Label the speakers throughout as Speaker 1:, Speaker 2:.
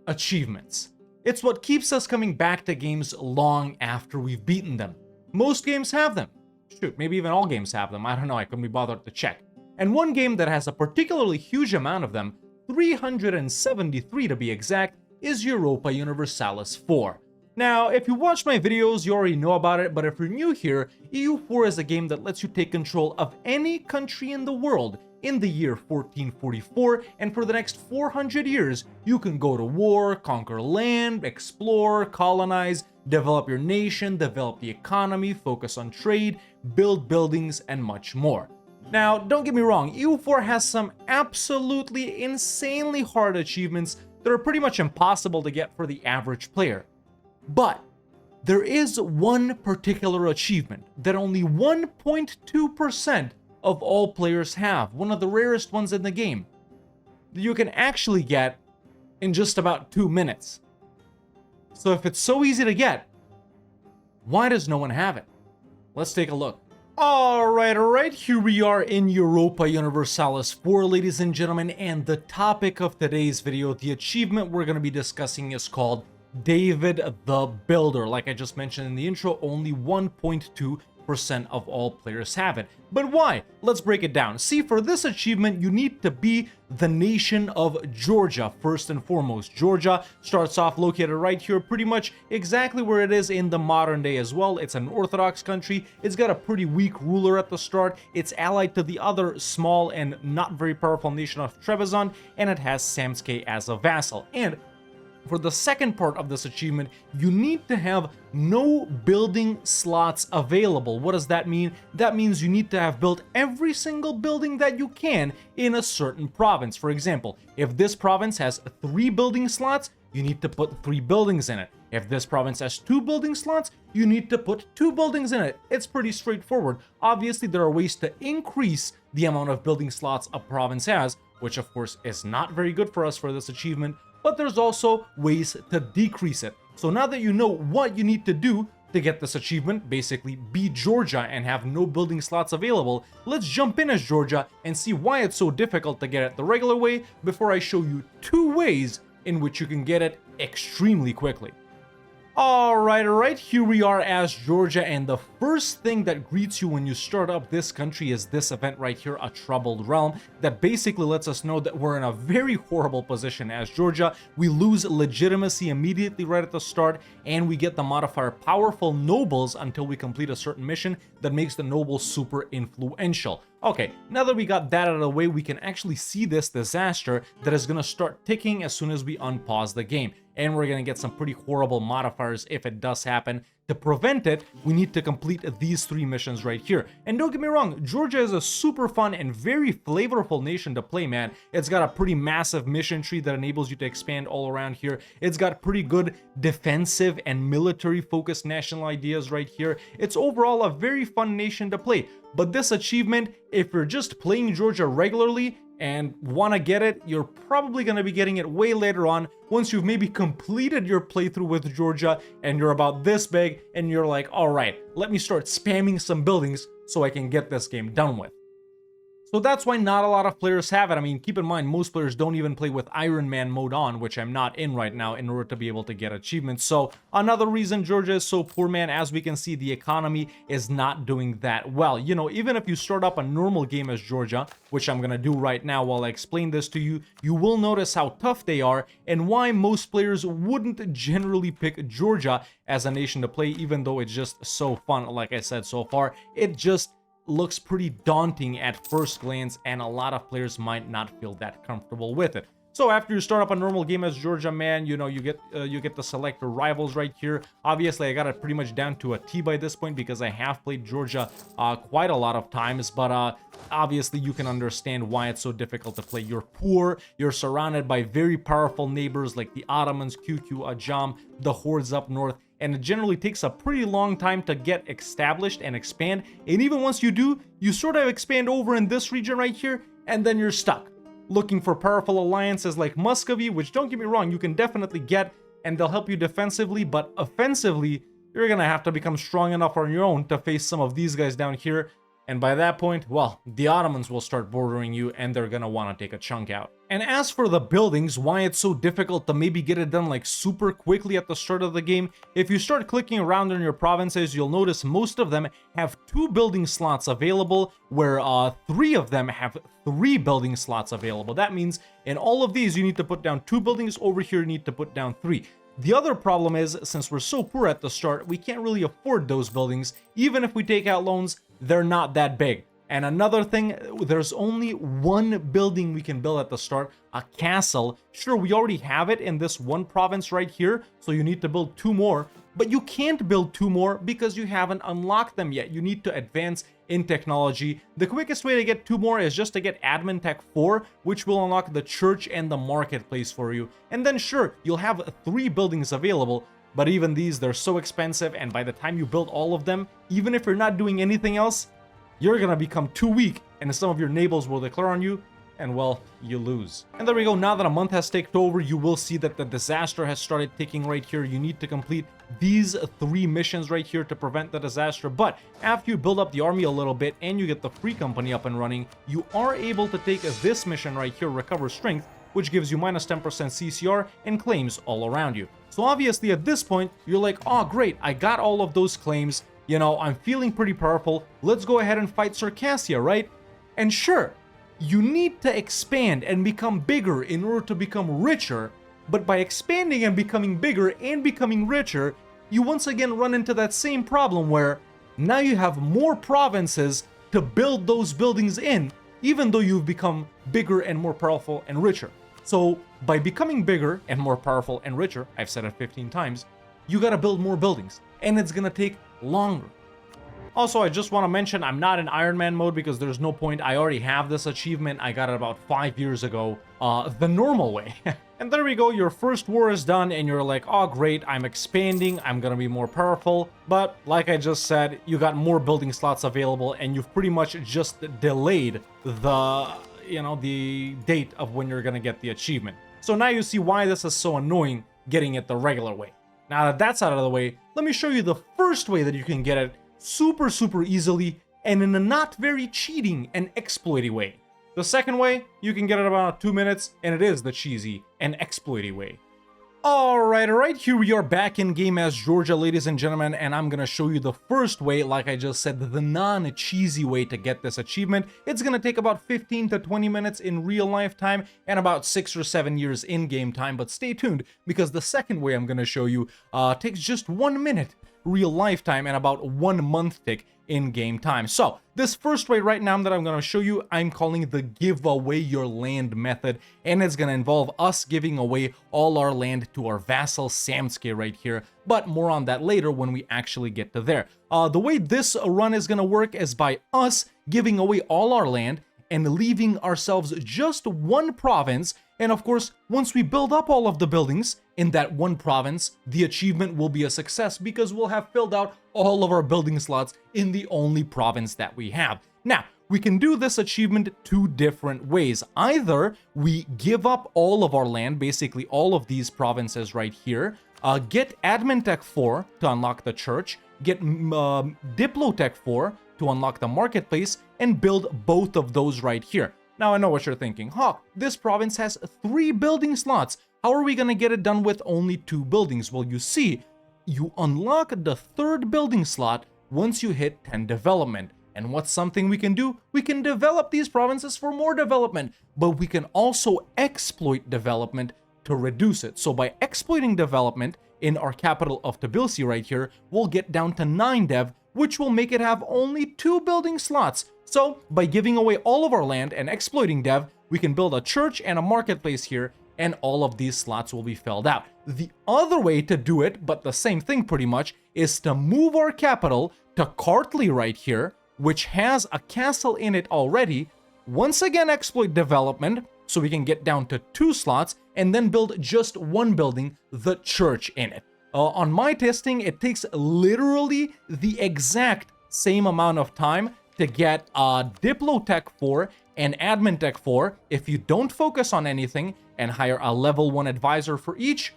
Speaker 1: Achievements. It's what keeps us coming back to games long after we've beaten them. Most games have them. Shoot, maybe even all games have them. I don't know, I couldn't be bothered to check. And one game that has a particularly huge amount of them, 373 to be exact, is Europa Universalis 4. Now, if you watch my videos, you already know about it, but if you're new here, EU4 is a game that lets you take control of any country in the world in the year 1444, and for the next 400 years, you can go to war, conquer land, explore, colonize, develop your nation, develop the economy, focus on trade, build buildings, and much more. Now, don't get me wrong, EU4 has some absolutely insanely hard achievements that are pretty much impossible to get for the average player. But there is one particular achievement that only 1.2% of all players have, one of the rarest ones in the game, that you can actually get in just about 2 minutes. So if it's so easy to get, why does no one have it? Let's take a look. Alright, here we are in Europa Universalis 4, ladies and gentlemen, and the topic of today's video, the achievement we're going to be discussing, is called David the Builder. Like I just mentioned in the intro, only 1.2% of all players have it. But why? Let's break it down. See, for this achievement, you need to be the nation of Georgia, first and foremost. Georgia starts off located right here, pretty much exactly where it is in the modern day as well. It's an Orthodox country. It's got a pretty weak ruler at the start. It's allied to the other small and not very powerful nation of Trebizond, and it has Samtskhe as a vassal. And for the second part of this achievement, you need to have no building slots available. What does that mean? That means you need to have built every single building that you can in a certain province. For example, if this province has 3 building slots, you need to put 3 buildings in it. If this province has 2 building slots, you need to put 2 buildings in it. It's pretty straightforward. Obviously, there are ways to increase the amount of building slots a province has, which of course is not very good for us for this achievement, but there's also ways to decrease it. So now that you know what you need to do to get this achievement, basically be Georgia and have no building slots available, let's jump in as Georgia and see why it's so difficult to get it the regular way before I show you 2 ways in which you can get it extremely quickly. Alright, here we are as Georgia, and the first thing that greets you when you start up this country is this event right here, a Troubled Realm, that basically lets us know that we're in a very horrible position as Georgia. We lose legitimacy immediately right at the start, and we get the modifier Powerful Nobles until we complete a certain mission that makes the nobles super influential. Okay, now that we got that out of the way, we can actually see this disaster that is going to start ticking as soon as we unpause the game. And we're going to get some pretty horrible modifiers if it does happen. To prevent it, we need to complete these 3 missions right here. And don't get me wrong, Georgia is a super fun and very flavorful nation to play, man. It's got a pretty massive mission tree that enables you to expand all around here. It's got pretty good defensive and military-focused national ideas right here. It's overall a very fun nation to play. But this achievement, if you're just playing Georgia regularly and want to get it, you're probably going to be getting it way later on, once you've maybe completed your playthrough with Georgia and you're about this big and you're like, alright, let me start spamming some buildings so I can get this game done with. So that's why not a lot of players have it. I mean, keep in mind, most players don't even play with Iron Man mode on, which I'm not in right now, in order to be able to get achievements. So another reason Georgia is so poor, man, as we can see, the economy is not doing that well. You know, even if you start up a normal game as Georgia, which I'm gonna do right now while I explain this to you, you will notice how tough they are and why most players wouldn't generally pick Georgia as a nation to play, even though it's just so fun. Like I said so far, it just looks pretty daunting at first glance, and a lot of players might not feel that comfortable with it. So after you start up a normal game as Georgia, man, you know, you get to select your rivals right here. Obviously, I got it pretty much down to a T by this point because I have played Georgia quite a lot of times, but obviously you can understand why it's so difficult to play. You're poor, you're surrounded by very powerful neighbors like the Ottomans, QQ, Ajam, the hordes up north, and it generally takes a pretty long time to get established and expand. And even once you do, you sort of expand over in this region right here, and then you're stuck looking for powerful alliances like Muscovy, which, don't get me wrong, you can definitely get, and they'll help you defensively, but offensively, you're gonna have to become strong enough on your own to face some of these guys down here. And by that point, well, the Ottomans will start bordering you and they're gonna wanna take a chunk out. And as for the buildings, why it's so difficult to maybe get it done like super quickly at the start of the game, if you start clicking around in your provinces, you'll notice most of them have 2 building slots available, where 3 of them have 3 building slots available. That means in all of these, you need to put down 2 buildings. Over here, you need to put down 3. The other problem is, since we're so poor at the start, we can't really afford those buildings. Even if we take out loans, they're not that big. And another thing, there's only 1 building we can build at the start, a castle. Sure, we already have it in this one province right here, so you need to build 2 more. But you can't build 2 more because you haven't unlocked them yet. You need to advance in technology. The quickest way to get 2 more is just to get Admin Tech 4, which will unlock the church and the marketplace for you. And then sure, you'll have 3 buildings available, but even these, they're so expensive, and by the time you build all of them, even if you're not doing anything else, you're gonna become too weak, and some of your neighbors will declare on you, and well, you lose. And there we go. Now that a month has ticked over, you will see that the disaster has started ticking right here. You need to complete these 3 missions right here to prevent the disaster. But after you build up the army a little bit and you get the free company up and running, you are able to take this mission right here, Recover Strength, which gives you minus 10% CCR and claims all around you. So obviously at this point, you're like, oh great, I got all of those claims. You know, I'm feeling pretty powerful. Let's go ahead and fight Circassia, right? And sure, you need to expand and become bigger in order to become richer, but by expanding and becoming bigger and becoming richer, you once again run into that same problem where now you have more provinces to build those buildings in, even though you've become bigger and more powerful and richer. So by becoming bigger and more powerful and richer, I've said it 15 times, you gotta build more buildings, and it's gonna take longer. Also, I just want to mention I'm not in Iron Man mode because there's no point. I already have this achievement. I got it about 5 years ago, the normal way. And there we go, your first war is done and you're like, oh great, I'm expanding, I'm gonna be more powerful. But like I just said, you got more building slots available and you've pretty much just delayed the date of when you're gonna get the achievement. So now you see why this is so annoying getting it the regular way. Now that that's out of the way, let me show you the first way that you can get it super easily and in a not very cheating and exploity way. The second way, you can get it about 2 minutes, and it is the cheesy and exploity way. Alright, here we are back in game as Georgia, ladies and gentlemen, and I'm gonna show you the first way, like I just said, the non-cheesy way to get this achievement. It's gonna take about 15 to 20 minutes in real life time and about 6 or 7 years in game time, but stay tuned because the second way I'm gonna show you takes just 1 minute real life time and about 1 month tick in game time. So this first way right now that I'm going to show you, I'm calling the give away your land method, and it's going to involve us giving away all our land to our vassal Samske right here, but more on that later when we actually get to there. The way this run is going to work is by us giving away all our land and leaving ourselves just 1 province. And of course, once we build up all of the buildings in that 1 province, the achievement will be a success because we'll have filled out all of our building slots in the only province that we have. Now, we can do this achievement 2 different ways. Either we give up all of our land, basically all of these provinces right here, get Admin Tech 4 to unlock the church, get Diplotech 4 to unlock the marketplace, and build both of those right here. Now I know what you're thinking, this province has 3 building slots. How are we gonna get it done with only 2 buildings? Well, you see, you unlock the 3rd building slot once you hit 10 development. And what's something we can do? We can develop these provinces for more development, but we can also exploit development to reduce it. So by exploiting development in our capital of Tbilisi right here, we'll get down to 9 dev, which will make it have only 2 building slots. So by giving away all of our land and exploiting dev, we can build a church and a marketplace here, and all of these slots will be filled out. The other way to do it, but the same thing pretty much, is to move our capital to Kartli right here, which has a castle in it already. Once again, exploit development so we can get down to 2 slots and then build just 1 building, the church, in it. On my testing, it takes literally the exact same amount of time to get Diplotech 4 and Admin Tech 4 if you don't focus on anything and hire a level 1 advisor for each,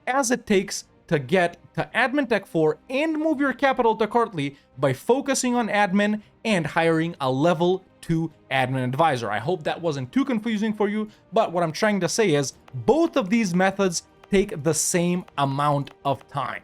Speaker 1: as it takes to get to Admin Tech 4 and move your capital to Kartli by focusing on admin and hiring a level 2 admin advisor. I hope that wasn't too confusing for you, but what I'm trying to say is both of these methods take the same amount of time.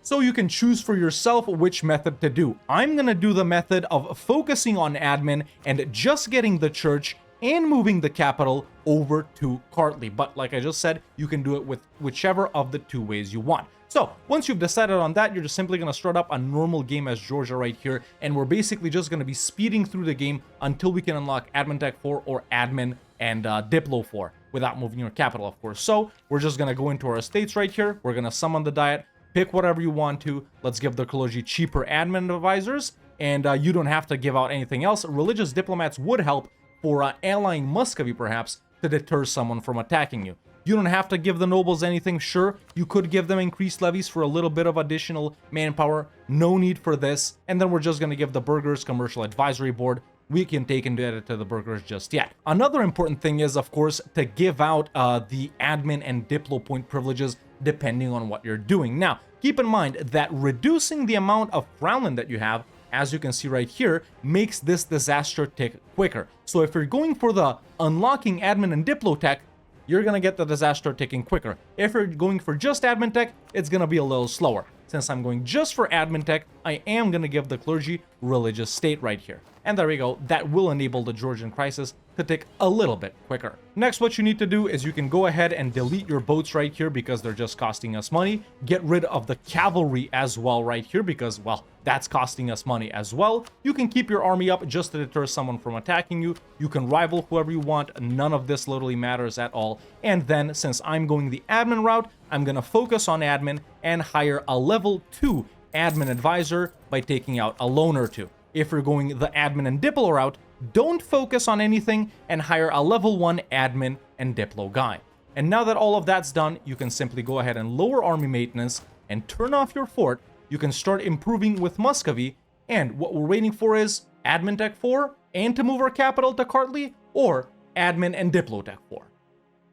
Speaker 1: So you can choose for yourself which method to do. I'm gonna do the method of focusing on admin and just getting the church and moving the capital over to Kartli. But like I just said, you can do it with whichever of the two ways you want. So once you've decided on that, you're just simply going to start up a normal game as Georgia right here, and we're basically just going to be speeding through the game until we can unlock Admin Tech 4 or Admin and Diplo 4 without moving your capital, of course. So we're just going to go into our estates right here. We're going to summon the Diet, pick whatever you want to. Let's give the clergy cheaper admin advisors, and you don't have to give out anything else. Religious diplomats would help for allying Muscovy, perhaps, to deter someone from attacking you. You don't have to give the nobles anything. Sure, you could give them increased levies for a little bit of additional manpower. No need for this. And then we're just going to give the burghers commercial advisory board. We can take and add it to the burghers just yet. Another important thing is, of course, to give out the admin and diplo point privileges depending on what you're doing. Now, keep in mind that reducing the amount of crownland that you have, as you can see right here, makes this disaster tick quicker. So if you're going for the unlocking admin and diplo tech, you're gonna get the disaster ticking quicker. If you're going for just admin tech, it's gonna be a little slower. Since I'm going just for admin tech, I am gonna give the clergy religious state right here. And there we go, that will enable the Georgian crisis to tick a little bit quicker. Next, what you need to do is you can go ahead and delete your boats right here because they're just costing us money. Get rid of the cavalry as well right here because, well, that's costing us money as well. You can keep your army up just to deter someone from attacking you. You can rival whoever you want. None of this literally matters at all. And then, since I'm going the admin route, I'm gonna focus on admin and hire a level 2 admin advisor by taking out a loan or two. If you're going the admin and diplo route, don't focus on anything and hire a level 1 admin and diplo guy. And now that all of that's done, you can simply go ahead and lower army maintenance and turn off your fort. You can start improving with Muscovy, and what we're waiting for is Admin Tech 4 and to move our capital to Kartli, or Admin and Diplo Tech 4.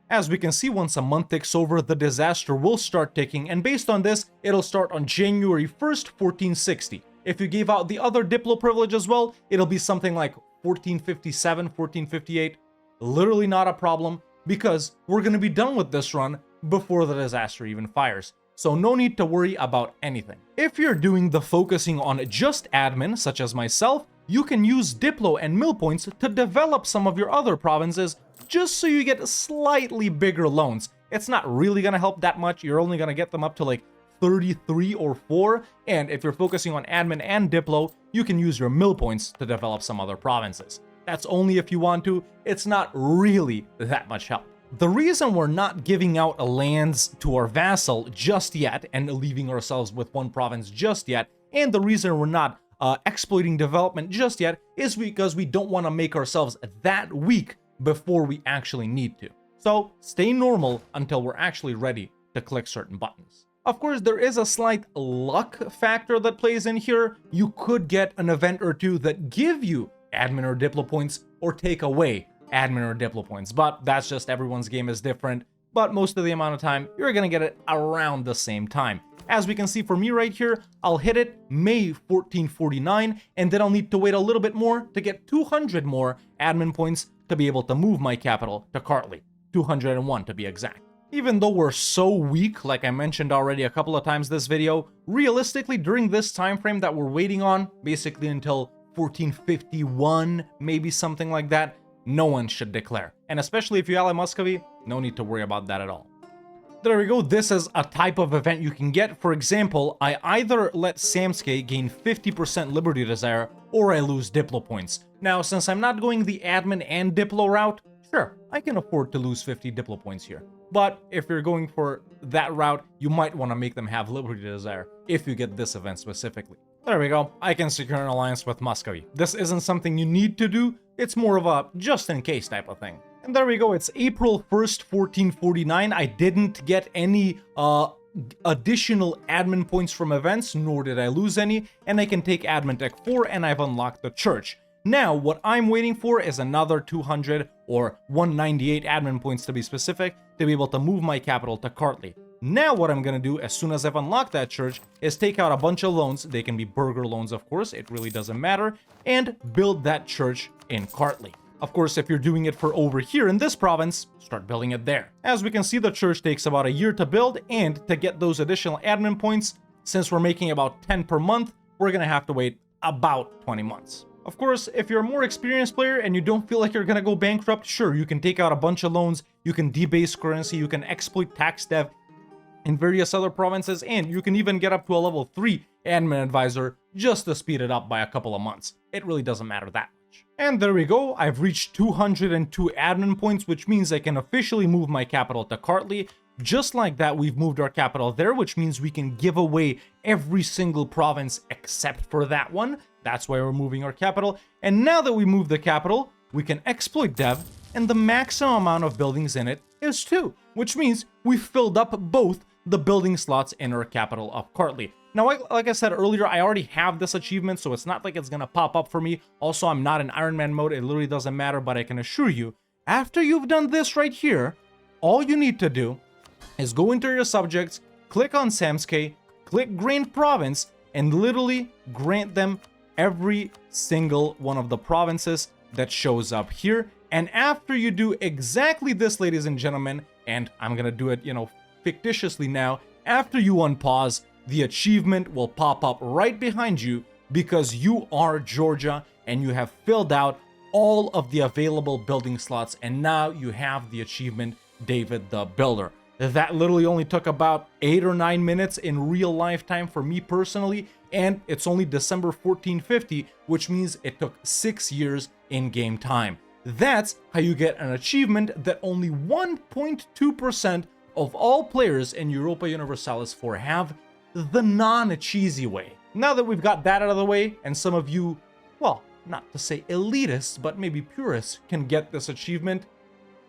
Speaker 1: As we can see, once a month ticks over, the disaster will start ticking, and based on this, it'll start on January 1st, 1460. If you gave out the other Diplo privilege as well, it'll be something like 1457, 1458. Literally not a problem, because we're going to be done with this run before the disaster even fires. So no need to worry about anything. If you're doing the focusing on just admin, such as myself, you can use Diplo and Mill points to develop some of your other provinces just so you get slightly bigger loans. It's not really going to help that much. You're only going to get them up to like 33 or 4, and if you're focusing on admin and Diplo, you can use your Mill points to develop some other provinces. That's only if you want to. It's not really that much help. The reason we're not giving out lands to our vassal just yet and leaving ourselves with one province just yet, and the reason we're not exploiting development just yet, is because we don't want to make ourselves that weak before we actually need to. So stay normal until we're actually ready to click certain buttons. Of course, there is a slight luck factor that plays in here. You could get an event or two that give you admin or diplo points or take away admin or diplo points, but that's just everyone's game is different. But most of the amount of time, you're gonna get it around the same time. As we can see for me right here, I'll hit it May 1449, and then I'll need to wait a little bit more to get 200 more admin points to be able to move my capital to Kartli, 201 to be exact. Even though we're so weak, like I mentioned already a couple of times this video, realistically during this time frame that we're waiting on, basically until 1451, maybe something like that, no one should declare. And especially if you ally Muscovy, no need to worry about that at all. There we go, this is a type of event you can get. For example, I either let Samske gain 50% Liberty Desire, or I lose Diplo points. Now, since I'm not going the admin and Diplo route, sure, I can afford to lose 50 Diplo points here. But if you're going for that route, you might want to make them have Liberty Desire if you get this event specifically. There we go, I can secure an alliance with Muscovy. This isn't something you need to do, it's more of a just-in-case type of thing. And there we go, it's April 1st, 1449. I didn't get any additional admin points from events, nor did I lose any, and I can take Admin Tech 4, and I've unlocked the church. Now, what I'm waiting for is another 200 or 198 admin points to be specific, to be able to move my capital to Kartli. Now what I'm gonna do as soon as I've unlocked that church is take out a bunch of loans. They can be burger loans, of course, it really doesn't matter, and build that church in Kartli. Of course, if you're doing it for over here in this province, start building it there. As we can see, the church takes about a year to build, and to get those additional admin points, since we're making about 10 per month, we're gonna have to wait about 20 months. Of course, if you're a more experienced player and you don't feel like you're gonna go bankrupt, sure, you can take out a bunch of loans, you can debase currency, you can exploit tax dev in various other provinces, and you can even get up to a level 3 admin advisor just to speed it up by a couple of months. It really doesn't matter that much. And there we go, I've reached 202 admin points, which means I can officially move my capital to Kartli. Just like that, we've moved our capital there, which means we can give away every single province except for that one. That's why we're moving our capital. And now that we move the capital, we can exploit dev, and the maximum amount of buildings in it is 2, which means we've filled up both the building slots in our capital of Kartli. Now, like I said earlier, I already have this achievement, so it's not like it's gonna pop up for me. Also, I'm not in Iron Man mode, it literally doesn't matter, but I can assure you, after you've done this right here, all you need to do is go into your subjects, click on Samske, click Grant Province, and literally grant them every single one of the provinces that shows up here. And after you do exactly this, ladies and gentlemen, and I'm gonna do it, fictitiously now, after you unpause, the achievement will pop up right behind you because you are Georgia and you have filled out all of the available building slots, and now you have the achievement David the Builder. That literally only took about 8 or 9 minutes in real life time for me personally, and it's only December 1450, which means it took 6 years in game time. That's how you get an achievement that only 1.2% of all players in Europa Universalis 4 have, the non-cheesy way. Now that we've got that out of the way, and some of you, well, not to say elitists, but maybe purists can get this achievement,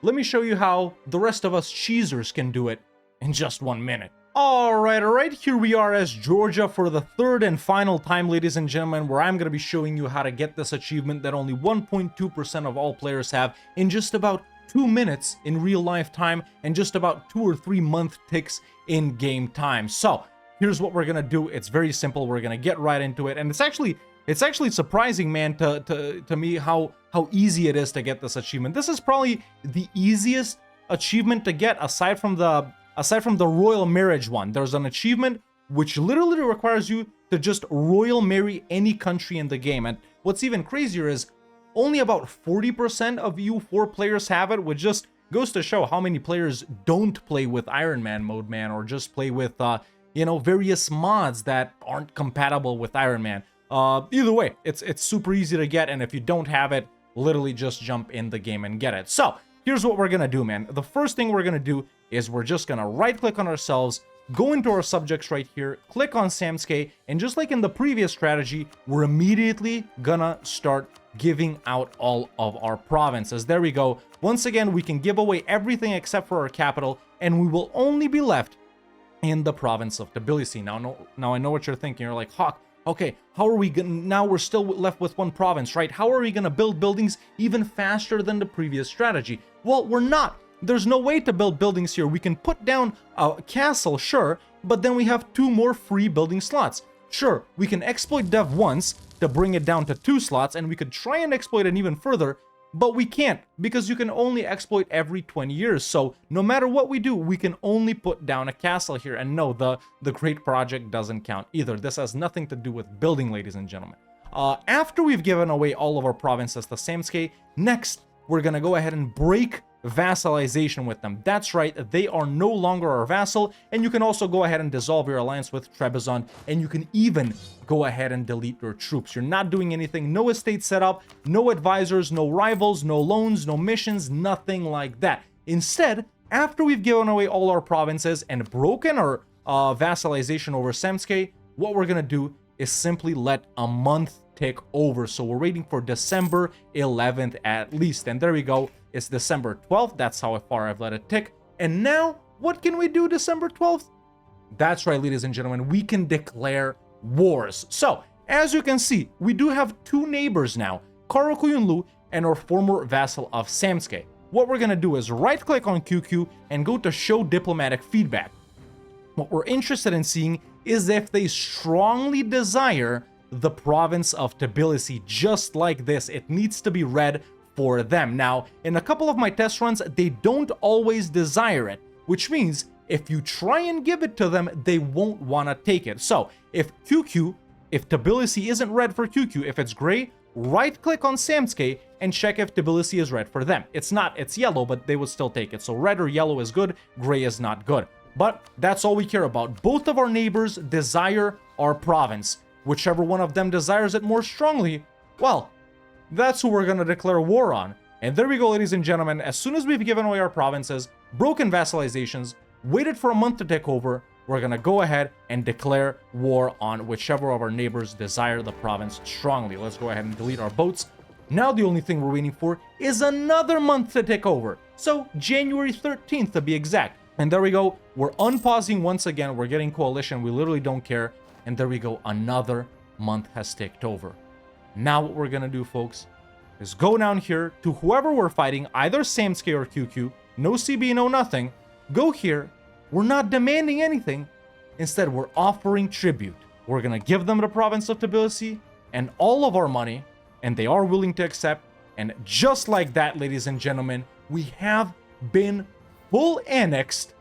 Speaker 1: let me show you how the rest of us cheesers can do it in just 1 minute. Alright, here we are as Georgia for the third and final time, ladies and gentlemen, where I'm going to be showing you how to get this achievement that only 1.2% of all players have in just about 2 minutes in real life time and just about 2 or 3 month ticks in game time. So here's what we're going to do. It's very simple. We're going to get right into it. And it's actually surprising, man, to me how easy it is to get this achievement. This is probably the easiest achievement to get aside from the royal marriage one. There's an achievement which literally requires you to just royal marry any country in the game. And what's even crazier is only about 40% of EU4 players have it, which just goes to show how many players don't play with Iron Man mode, man, or just play with various mods that aren't compatible with Iron Man. Either way, it's super easy to get, and if you don't have it, literally just jump in the game and get it. So here's what we're gonna do, man. The first thing we're gonna do is we're just gonna right click on ourselves, go into our subjects right here, click on Samske, and just like in the previous strategy, we're immediately gonna start giving out all of our provinces. There we go. Once again, we can give away everything except for our capital, and we will only be left in the province of Tbilisi. Now I know what you're thinking. You're like, Hawk, okay, how are we gonna, now we're still left with one province, right? How are we gonna build buildings even faster than the previous strategy? Well, we're not. There's no way to build buildings here. We can put down a castle, sure, but then we have 2 more free building slots. Sure, we can exploit dev once to bring it down to 2 slots, and we could try and exploit it even further, but we can't, because you can only exploit every 20 years. So no matter what we do, we can only put down a castle here. And no, the great project doesn't count either. This has nothing to do with building, ladies and gentlemen. After we've given away all of our provinces to Samske, next we're gonna go ahead and break vassalization with them. That's right, they are no longer our vassal, and you can also go ahead and dissolve your alliance with Trebizond, and you can even go ahead and delete your troops. You're not doing anything, no estate setup, no advisors, no rivals, no loans, no missions, nothing like that. Instead, after we've given away all our provinces and broken our vassalization over Samske, what we're gonna do is simply let a month tick over. So we're waiting for December 11th at least, and there we go. It's December 12th. That's how far I've let it tick. And now, what can we do December 12th? That's right, ladies and gentlemen, we can declare wars. So, as you can see, we do have 2 neighbors now, Karakuyunlu and our former vassal of Samske. What we're gonna do is right-click on QQ and go to Show Diplomatic Feedback. What we're interested in seeing is if they strongly desire the province of Tbilisi, just like this. It needs to be red for them. Now, in a couple of my test runs, they don't always desire it, which means if you try and give it to them, they won't want to take it. So if Tbilisi isn't red for QQ, if it's gray, right click on Samtskhe and check if Tbilisi is red for them. It's not, it's yellow, but they would still take it. So red or yellow is good, gray is not good. But that's all we care about. Both of our neighbors desire our province. Whichever one of them desires it more strongly, well, that's who we're going to declare war on. And there we go, ladies and gentlemen. As soon as we've given away our provinces, broken vassalizations, waited for a month to take over, we're going to go ahead and declare war on whichever of our neighbors desire the province strongly. Let's go ahead and delete our boats. Now the only thing we're waiting for is another month to take over. So January 13th to be exact. And there we go. We're unpausing once again. We're getting coalition. We literally don't care. And there we go. Another month has ticked over. Now what we're going to do, folks, is go down here to whoever we're fighting, either Samtskhe or QQ. No CB, no nothing. Go here. We're not demanding anything. Instead, we're offering tribute. We're going to give them the province of Tbilisi and all of our money. And they are willing to accept. And just like that, ladies and gentlemen, we have been full annexed,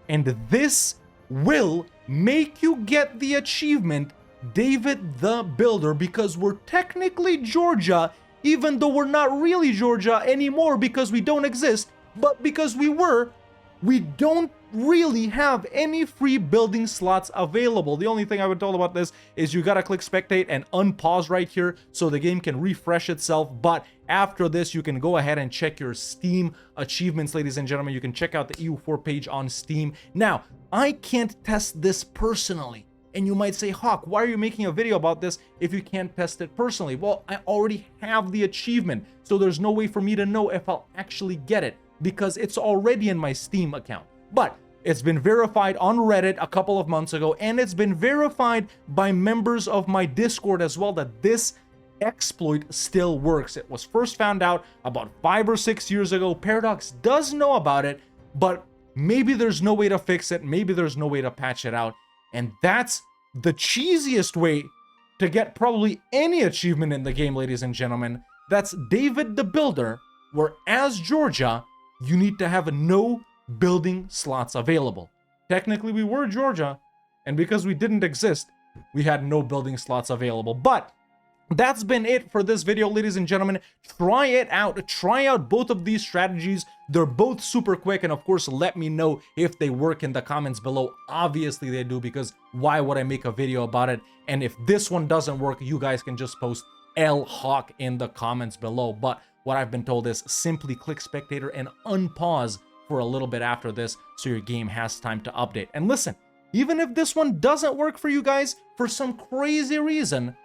Speaker 1: and this will make you get the achievement David the Builder, because we're technically Georgia, even though we're not really Georgia anymore because we don't exist, but because we don't really have any free building slots available. The only thing I would tell about this is you gotta click spectate and unpause right here so the game can refresh itself. But after this, you can go ahead and check your Steam achievements, ladies and gentlemen. You can check out the EU4 page on Steam. Now, I can't test this personally. And you might say, Hawk, why are you making a video about this if you can't test it personally? Well, I already have the achievement, so there's no way for me to know if I'll actually get it because it's already in my Steam account. But it's been verified on Reddit a couple of months ago, and it's been verified by members of my Discord as well that this exploit still works. It was first found out about 5 or 6 years ago. Paradox does know about it, but maybe there's no way to fix it. Maybe there's no way to patch it out. And that's the cheesiest way to get probably any achievement in the game, ladies and gentlemen. That's David the Builder, where as Georgia, you need to have no building slots available. Technically, we were Georgia, and because we didn't exist, we had no building slots available. But that's been it for this video, ladies and gentlemen. Try it out. Try out both of these strategies. They're both super quick, and of course, let me know if they work in the comments below. Obviously, they do, because why would I make a video about it? And if this one doesn't work, you guys can just post L Hawk in the comments below. But what I've been told is simply click spectator and unpause for a little bit after this so your game has time to update. And listen, even if this one doesn't work for you guys for some crazy reason,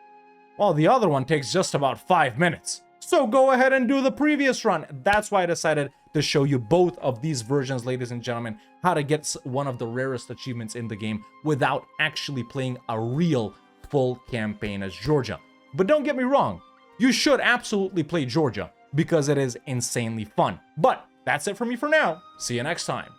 Speaker 1: well, the other one takes just about 5 minutes. So go ahead and do the previous run. That's why I decided to show you both of these versions, ladies and gentlemen, how to get one of the rarest achievements in the game without actually playing a real full campaign as Georgia. But don't get me wrong, you should absolutely play Georgia because it is insanely fun. But that's it for me for now. See you next time.